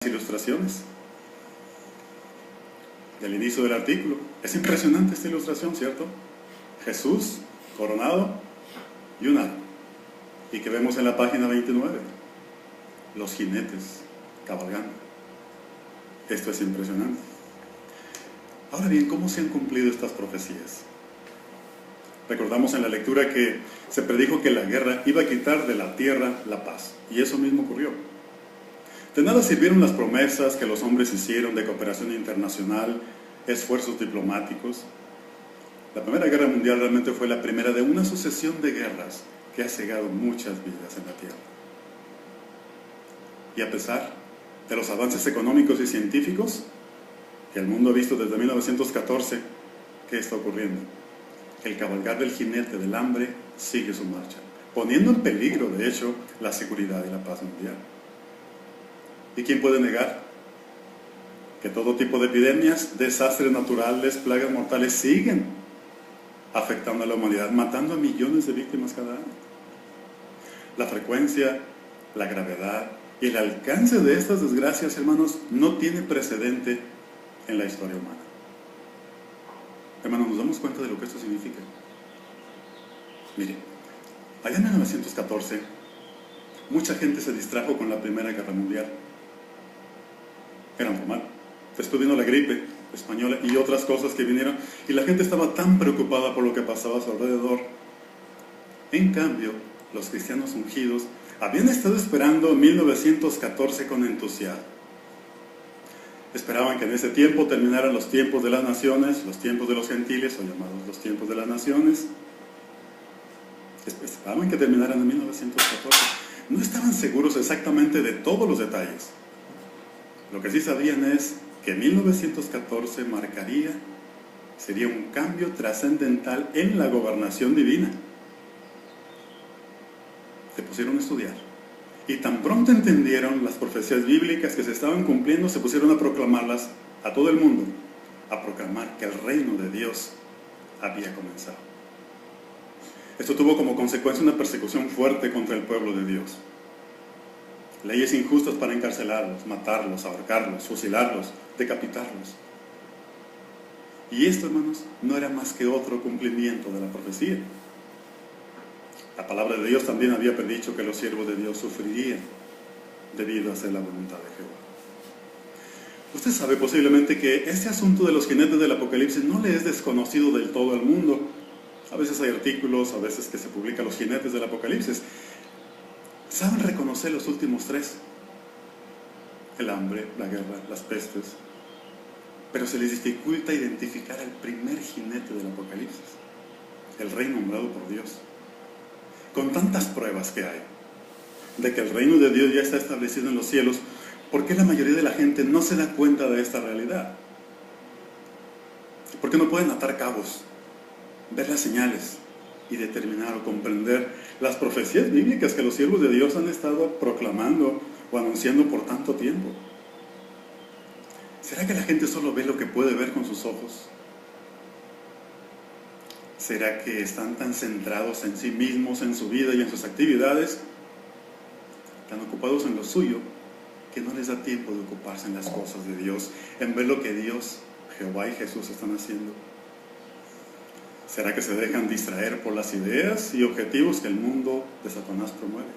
Ilustraciones del inicio del artículo. Es impresionante esta ilustración, ¿cierto? Jesús coronado y un árbol. Y que vemos en la página 29, los jinetes cabalgando. Esto es impresionante. Ahora bien, ¿cómo se han cumplido estas profecías? Recordamos en la lectura que se predijo que la guerra iba a quitar de la tierra la paz, y eso mismo ocurrió. De nada sirvieron las promesas que los hombres hicieron de cooperación internacional, esfuerzos diplomáticos. La Primera Guerra Mundial realmente fue la primera de una sucesión de guerras que ha cegado muchas vidas en la tierra. Y a pesar de los avances económicos y científicos que el mundo ha visto desde 1914, ¿qué está ocurriendo? El cabalgar del jinete del hambre sigue su marcha, poniendo en peligro, de hecho, la seguridad y la paz mundial. ¿Y quién puede negar que todo tipo de epidemias, desastres naturales, plagas mortales siguen afectando a la humanidad, matando a millones de víctimas cada año? La frecuencia, la gravedad y el alcance de estas desgracias, hermanos, no tiene precedente en la historia humana. Hermanos, ¿nos damos cuenta de lo que esto significa? Mire, allá en 1914, mucha gente se distrajo con la Primera Guerra Mundial. Era normal. Después vino la gripe española y otras cosas que vinieron, y la gente estaba tan preocupada por lo que pasaba a su alrededor. En cambio, los cristianos ungidos habían estado esperando 1914 con entusiasmo. Esperaban que en ese tiempo terminaran los tiempos de las naciones, los tiempos de los gentiles, o llamados los tiempos de las naciones. Esperaban que terminaran en 1914. No estaban seguros exactamente de todos los detalles. Lo que sí sabían es que 1914 sería un cambio trascendental en la gobernación divina. Se pusieron a estudiar. Y tan pronto entendieron las profecías bíblicas que se estaban cumpliendo, se pusieron a proclamarlas a todo el mundo, a proclamar que el reino de Dios había comenzado. Esto tuvo como consecuencia una persecución fuerte contra el pueblo de Dios. Leyes injustas para encarcelarlos, matarlos, ahorcarlos, fusilarlos, decapitarlos. Y esto, hermanos, no era más que otro cumplimiento de la profecía. La palabra de Dios también había predicho que los siervos de Dios sufrirían debido a hacer la voluntad de Jehová. Usted sabe posiblemente que este asunto de los jinetes del Apocalipsis no le es desconocido del todo al mundo. A veces hay artículos, a veces que se publican los jinetes del Apocalipsis. Saben reconocer los últimos tres: el hambre, la guerra, las pestes. Pero se les dificulta identificar al primer jinete del Apocalipsis, el rey nombrado por Dios. Con tantas pruebas que hay de que el reino de Dios ya está establecido en los cielos, ¿por qué la mayoría de la gente no se da cuenta de esta realidad? ¿Por qué no pueden atar cabos, ver las señales y determinar o comprender las profecías bíblicas que los siervos de Dios han estado proclamando o anunciando por tanto tiempo? ¿Será que la gente solo ve lo que puede ver con sus ojos? ¿Será que están tan centrados en sí mismos, en su vida y en sus actividades, tan ocupados en lo suyo, que no les da tiempo de ocuparse en las cosas de Dios, en ver lo que Dios, Jehová y Jesús están haciendo? ¿Será que se dejan distraer por las ideas y objetivos que el mundo de Satanás promueve?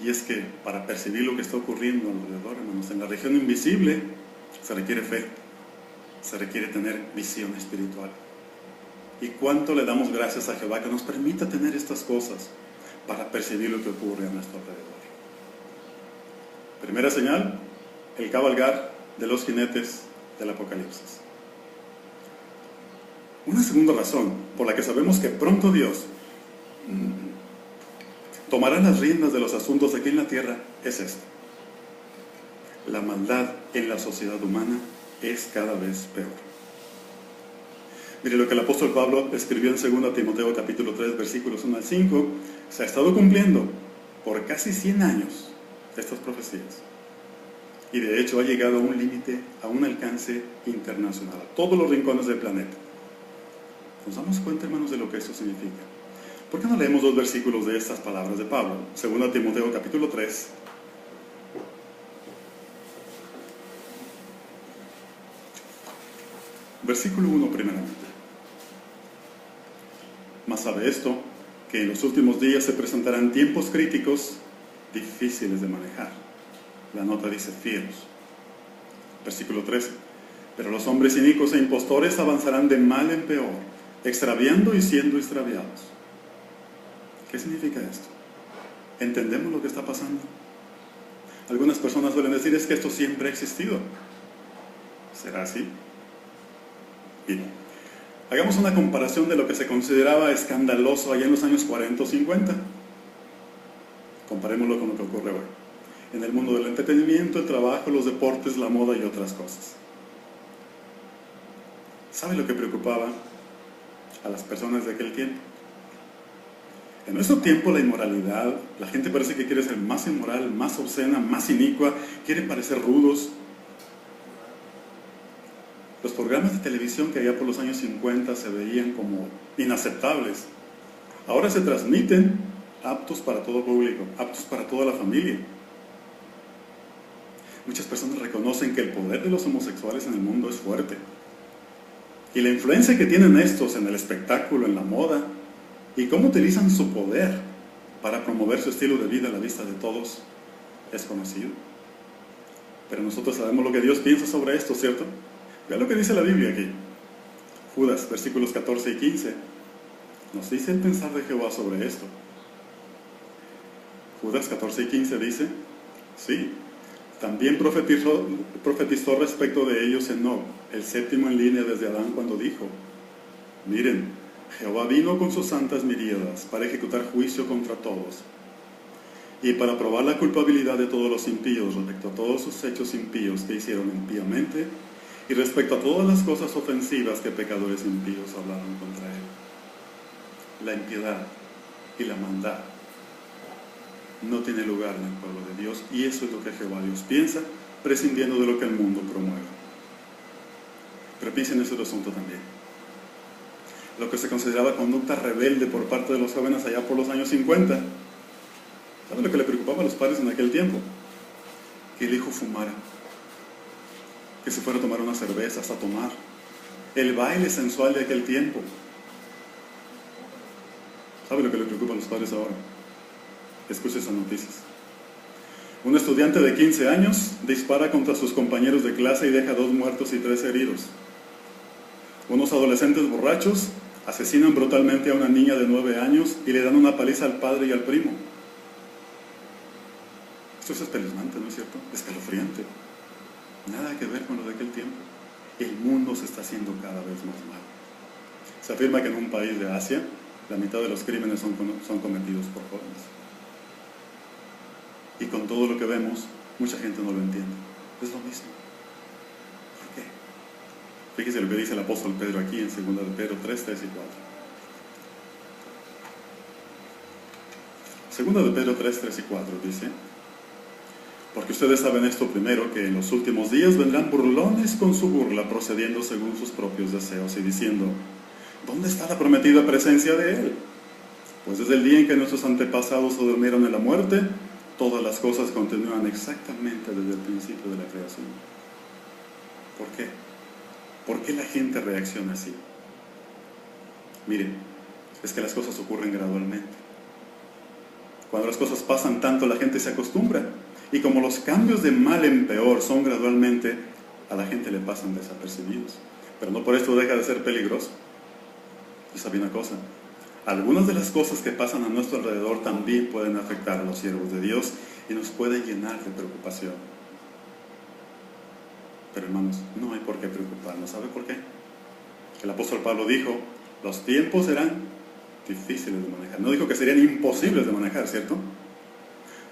Y es que para percibir lo que está ocurriendo alrededor, hermanos, en la región invisible, se requiere fe, se requiere tener visión espiritual. ¿Y cuánto le damos gracias a Jehová que nos permita tener estas cosas para percibir lo que ocurre a nuestro alrededor? Primera señal, el cabalgar de los jinetes del Apocalipsis. Una segunda razón por la que sabemos que pronto Dios tomará las riendas de los asuntos aquí en la tierra es esta: la maldad en la sociedad humana es cada vez peor. Mire lo que el apóstol Pablo escribió en 2 Timoteo capítulo 3 versículos 1 al 5. Se ha estado cumpliendo por casi 100 años estas profecías, y de hecho ha llegado a un límite, a un alcance internacional, a todos los rincones del planeta. ¿Nos damos cuenta, hermanos, de lo que esto significa? ¿Por qué no leemos 2 versículos de estas palabras de Pablo? 2 Timoteo capítulo 3 Versículo 1 primeramente. Mas sabe esto, que en los últimos días se presentarán tiempos críticos difíciles de manejar. La nota dice fieros. Versículo 13. Pero los hombres inicuos e impostores avanzarán de mal en peor, extraviando y siendo extraviados. ¿Qué significa esto? ¿Entendemos lo que está pasando? Algunas personas suelen decir, es que esto siempre ha existido. ¿Será así? Y no. Hagamos una comparación de lo que se consideraba escandaloso allá en los años 40 o 50. Comparémoslo con lo que ocurre hoy. En el mundo del entretenimiento, el trabajo, los deportes, la moda y otras cosas. ¿Sabe lo que preocupaba a las personas de aquel tiempo? En nuestro tiempo la inmoralidad, la gente parece que quiere ser más inmoral, más obscena, más inicua, quiere parecer rudos. Los programas de televisión que allá por los años 50 se veían como inaceptables, ahora se transmiten aptos para todo público, aptos para toda la familia. Muchas personas reconocen que el poder de los homosexuales en el mundo es fuerte. Y la influencia que tienen estos en el espectáculo, en la moda, y cómo utilizan su poder para promover su estilo de vida a la vista de todos, es conocido. Pero nosotros sabemos lo que Dios piensa sobre esto, ¿cierto? Vea lo que dice la Biblia aquí. Judas, versículos 14 y 15, nos dice el pensar de Jehová sobre esto. Judas 14 y 15 dice, sí, también profetizó respecto de ellos Enoc, el séptimo en línea desde Adán, cuando dijo, miren, Jehová vino con sus santas miríadas para ejecutar juicio contra todos y para probar la culpabilidad de todos los impíos respecto a todos sus hechos impíos que hicieron impíamente y respecto a todas las cosas ofensivas que pecadores impíos hablaron contra él. La impiedad y la maldad no tiene lugar en el pueblo de Dios, y eso es lo que Jehová Dios piensa, prescindiendo de lo que el mundo promueve. Pero piensen en ese asunto también. Lo que se consideraba conducta rebelde por parte de los jóvenes allá por los años 50. ¿Saben lo que le preocupaba a los padres en aquel tiempo? Que el hijo fumara, que se fuera a tomar una cerveza, hasta tomar. El baile sensual de aquel tiempo. ¿Saben lo que le preocupa a los padres ahora? Escuche esas noticias. Un estudiante de 15 años dispara contra sus compañeros de clase y deja 2 muertos y 3 heridos. Unos adolescentes borrachos asesinan brutalmente a una niña de 9 años y le dan una paliza al padre y al primo. Esto es espeluznante, ¿no es cierto? Escalofriante. Nada que ver con lo de aquel tiempo. El mundo se está haciendo cada vez más malo. Se afirma que en un país de Asia, la mitad de los crímenes son cometidos por jóvenes. Y con todo lo que vemos, mucha gente no lo entiende. Es lo mismo. ¿Por qué? Fíjese lo que dice el apóstol Pedro aquí en 2 de Pedro 3, 3 y 4. 2 de Pedro 3, 3 y 4 dice, porque ustedes saben esto primero, que en los últimos días vendrán burlones con su burla, procediendo según sus propios deseos y diciendo, ¿dónde está la prometida presencia de Él? Pues desde el día en que nuestros antepasados se durmieron en la muerte, todas las cosas continúan exactamente desde el principio de la creación. ¿Por qué? ¿Por qué la gente reacciona así? Miren, es que las cosas ocurren gradualmente. Cuando las cosas pasan tanto, la gente se acostumbra. Y como los cambios de mal en peor son gradualmente, a la gente le pasan desapercibidos. Pero no por esto deja de ser peligroso. Y sabe una cosa, algunas de las cosas que pasan a nuestro alrededor también pueden afectar a los siervos de Dios y nos pueden llenar de preocupación. Pero hermanos, no hay por qué preocuparnos. ¿Sabe por qué? El apóstol Pablo dijo, los tiempos serán difíciles de manejar. No dijo que serían imposibles de manejar, ¿cierto?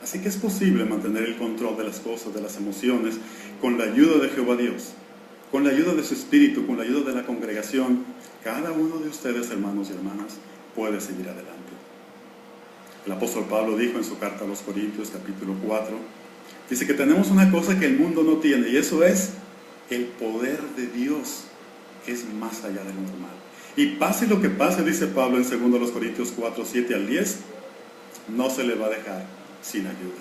Así que es posible mantener el control de las cosas, de las emociones, con la ayuda de Jehová Dios, con la ayuda de su Espíritu, con la ayuda de la congregación. Cada uno de ustedes, hermanos y hermanas, puede seguir adelante. El apóstol Pablo dijo en su carta a los Corintios, capítulo 4, dice que tenemos una cosa que el mundo no tiene, y eso es el poder de Dios, que es más allá de lo normal. Y pase lo que pase, dice Pablo en 2 Corintios 4, 7 al 10, no se le va a dejar sin ayuda.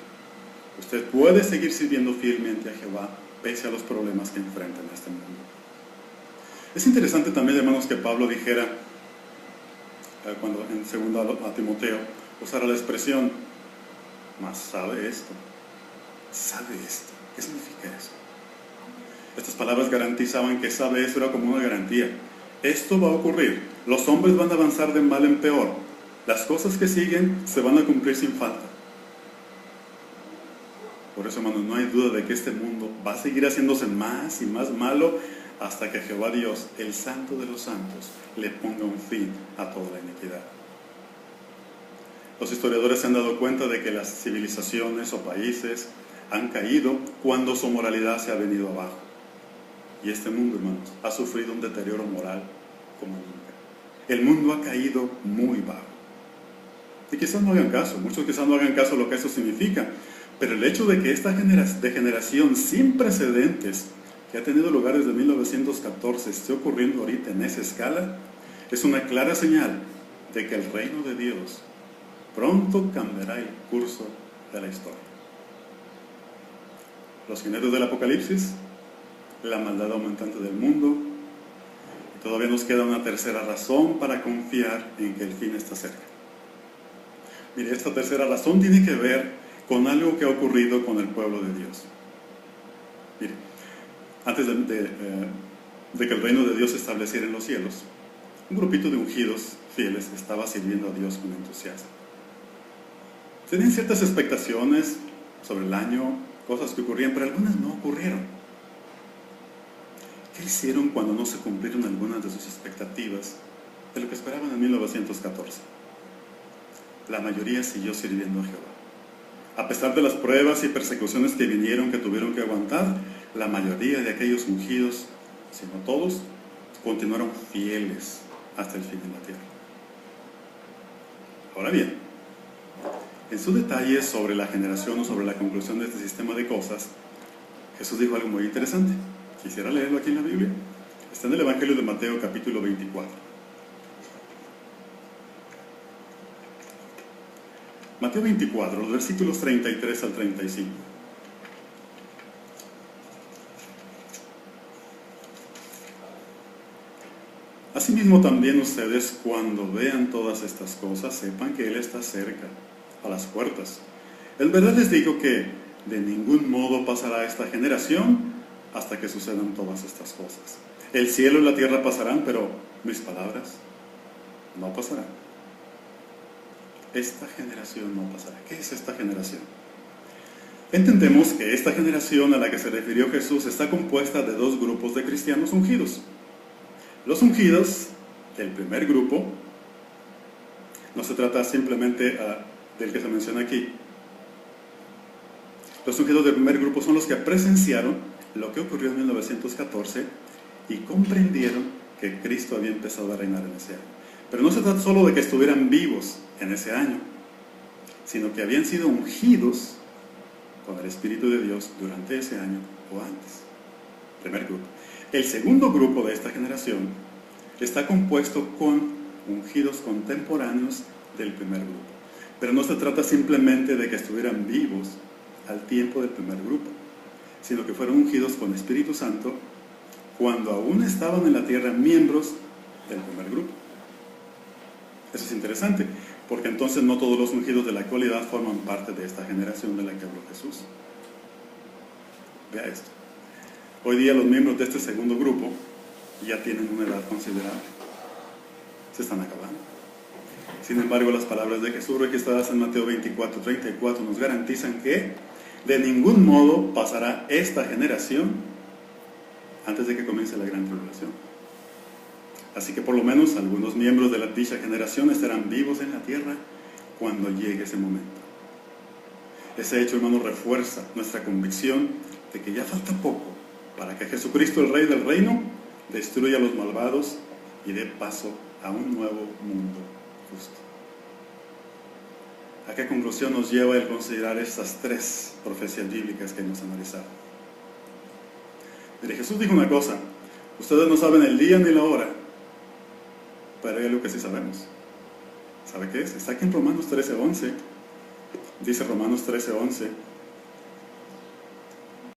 Usted puede seguir sirviendo fielmente a Jehová, pese a los problemas que enfrenta en este mundo. Es interesante también, hermanos, que Pablo dijera, cuando en 2 a Timoteo, usara la expresión, mas sabe esto. ¿Sabe esto? ¿Qué significa eso? Estas palabras garantizaban que sabe esto era como una garantía. Esto va a ocurrir. Los hombres van a avanzar de mal en peor. Las cosas que siguen se van a cumplir sin falta. Por eso, hermanos, no hay duda de que este mundo va a seguir haciéndose más y más malo hasta que Jehová Dios, el Santo de los Santos, le ponga un fin a toda la iniquidad. Los historiadores se han dado cuenta de que las civilizaciones o países han caído cuando su moralidad se ha venido abajo. Y este mundo, hermanos, ha sufrido un deterioro moral como nunca. El mundo ha caído muy bajo. Y quizás no hagan caso, muchos quizás no hagan caso de lo que eso significa, pero el hecho de que esta degeneración sin precedentes que ha tenido lugar desde 1914 esté ocurriendo ahorita en esa escala, es una clara señal de que el reino de Dios pronto cambiará el curso de la historia. Los jinetes del Apocalipsis, la maldad aumentante del mundo, y todavía nos queda una tercera razón para confiar en que el fin está cerca. Mire, esta tercera razón tiene que ver con algo que ha ocurrido con el pueblo de Dios. Mire, antes de que el reino de Dios se estableciera en los cielos, un grupito de ungidos fieles estaba sirviendo a Dios con entusiasmo. Tenían ciertas expectaciones sobre el año, cosas que ocurrían, pero algunas no ocurrieron. ¿Qué hicieron cuando no se cumplieron algunas de sus expectativas de lo que esperaban en 1914? La mayoría siguió sirviendo a Jehová. A pesar de las pruebas y persecuciones que vinieron, que tuvieron que aguantar, la mayoría de aquellos ungidos, si no todos, continuaron fieles hasta el fin de la tierra. Ahora bien, en sus detalles sobre la generación o sobre la conclusión de este sistema de cosas, Jesús dijo algo muy interesante. Quisiera leerlo aquí en la Biblia. Está en el Evangelio de Mateo, capítulo 24. Mateo 24, los versículos 33 al 35. Asimismo también ustedes, cuando vean todas estas cosas, sepan que Él está cerca, a las puertas. En verdad les digo que de ningún modo pasará esta generación hasta que sucedan todas estas cosas. El cielo y la tierra pasarán, pero mis palabras no pasarán. Esta generación no pasará. ¿Qué es esta generación? Entendemos que esta generación a la que se refirió Jesús está compuesta de dos grupos de cristianos ungidos. Los ungidos del primer grupo, no se trata simplemente del que se menciona aquí. Los ungidos del primer grupo son los que presenciaron lo que ocurrió en 1914 y comprendieron que Cristo había empezado a reinar en ese año. Pero no se trata solo de que estuvieran vivos en ese año, sino que habían sido ungidos con el Espíritu de Dios durante ese año o antes. Primer grupo. El segundo grupo de esta generación está compuesto con ungidos contemporáneos del primer grupo. Pero no se trata simplemente de que estuvieran vivos al tiempo del primer grupo, sino que fueron ungidos con Espíritu Santo cuando aún estaban en la tierra miembros del primer grupo. Eso es interesante, porque entonces no todos los ungidos de la actualidad forman parte de esta generación de la que habló Jesús. Vea esto. Hoy día los miembros de este segundo grupo ya tienen una edad considerable. Se están acabando. Sin embargo, las palabras de Jesús registradas en Mateo 24, 34 nos garantizan que de ningún modo pasará esta generación antes de que comience la gran tribulación. Así que por lo menos algunos miembros de la dicha generación estarán vivos en la tierra cuando llegue ese momento. Ese hecho, hermano, refuerza nuestra convicción de que ya falta poco para que Jesucristo, el Rey del Reino, destruya a los malvados y dé paso a un nuevo mundo justo. ¿A qué conclusión nos lleva el considerar estas tres profecías bíblicas que hemos analizado? Mire, Jesús dijo una cosa: ustedes no saben el día ni la hora, pero hay algo que sí sabemos. ¿Sabe qué es? Está aquí en Romanos 13:11. Dice Romanos 13:11: